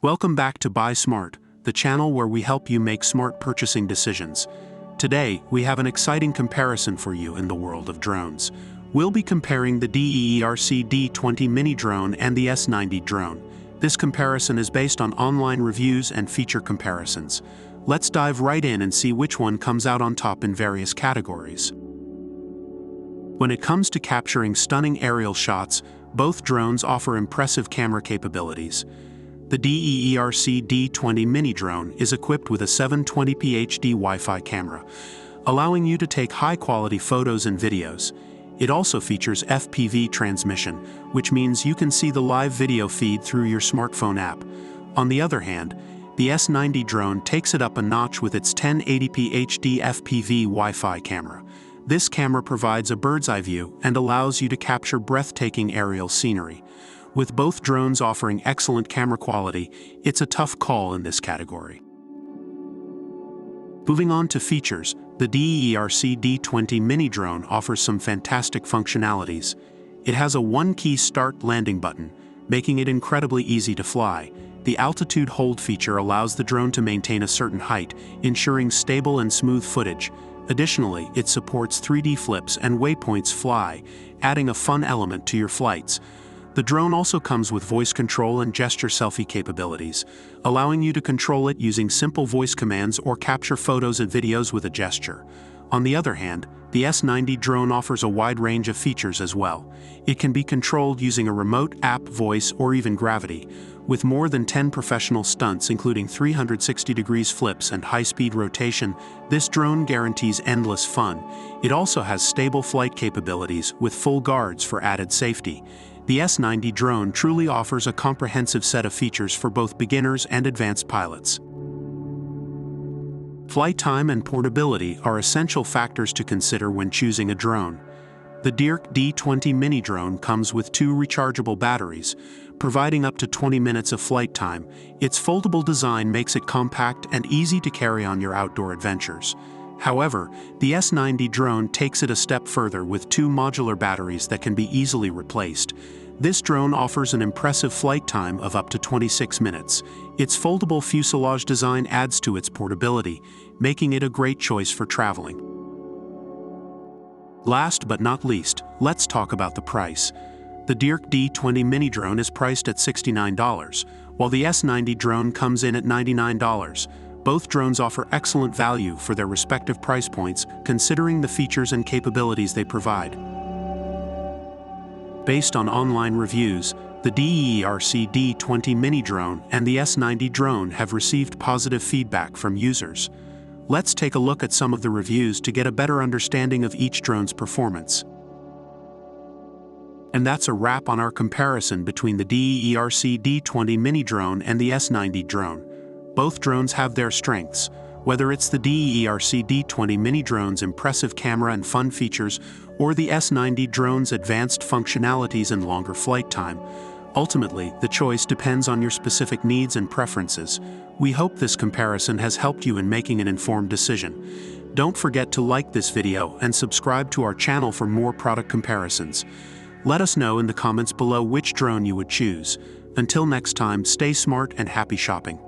Welcome back to Buy Smart, the channel where we help you make smart purchasing decisions. Today, we have an exciting comparison for you in the world of drones. We'll be comparing the DEERC D20 mini drone and the S90 drone. This comparison is based on online reviews and feature comparisons. Let's dive right in and see which one comes out on top in various categories. When it comes to capturing stunning aerial shots, both drones offer impressive camera capabilities. The DEERC D20 mini drone is equipped with a 720p HD Wi-Fi camera, allowing you to take high-quality photos and videos. It also features FPV transmission, which means you can see the live video feed through your smartphone app. On the other hand, the S90 drone takes it up a notch with its 1080p HD FPV Wi-Fi camera. This camera provides a bird's-eye view and allows you to capture breathtaking aerial scenery. With both drones offering excellent camera quality, it's a tough call in this category. Moving on to features, the DEERC D20 mini drone offers some fantastic functionalities. It has a one-key start landing button, making it incredibly easy to fly. The altitude hold feature allows the drone to maintain a certain height, ensuring stable and smooth footage. Additionally, it supports 3D flips and waypoints fly, adding a fun element to your flights. The drone also comes with voice control and gesture selfie capabilities, allowing you to control it using simple voice commands or capture photos and videos with a gesture. On the other hand, the S90 drone offers a wide range of features as well. It can be controlled using a remote, app, voice, or even gravity. With more than 10 professional stunts including 360 degrees flips and high-speed rotation, this drone guarantees endless fun. It also has stable flight capabilities with full guards for added safety. The S90 drone truly offers a comprehensive set of features for both beginners and advanced pilots. Flight time and portability are essential factors to consider when choosing a drone. The DEERC D20 mini drone comes with 2 rechargeable batteries, providing up to 20 minutes of flight time. Its foldable design makes it compact and easy to carry on your outdoor adventures. However, the S90 drone takes it a step further with 2 modular batteries that can be easily replaced. This drone offers an impressive flight time of up to 26 minutes. Its foldable fuselage design adds to its portability, making it a great choice for traveling. Last but not least, let's talk about the price. The DEERC D20 mini drone is priced at $69, while the S90 drone comes in at $99. Both drones offer excellent value for their respective price points, considering the features and capabilities they provide. Based on online reviews, the DEERC D20 mini drone and the S90 drone have received positive feedback from users. Let's take a look at some of the reviews to get a better understanding of each drone's performance. And that's a wrap on our comparison between the DEERC D20 mini drone and the S90 drone. Both drones have their strengths, whether it's the DEERC D20 mini drone's impressive camera and fun features, or the S90 drone's advanced functionalities and longer flight time. Ultimately, the choice depends on your specific needs and preferences. We hope this comparison has helped you in making an informed decision. Don't forget to like this video and subscribe to our channel for more product comparisons. Let us know in the comments below which drone you would choose. Until next time, stay smart and happy shopping.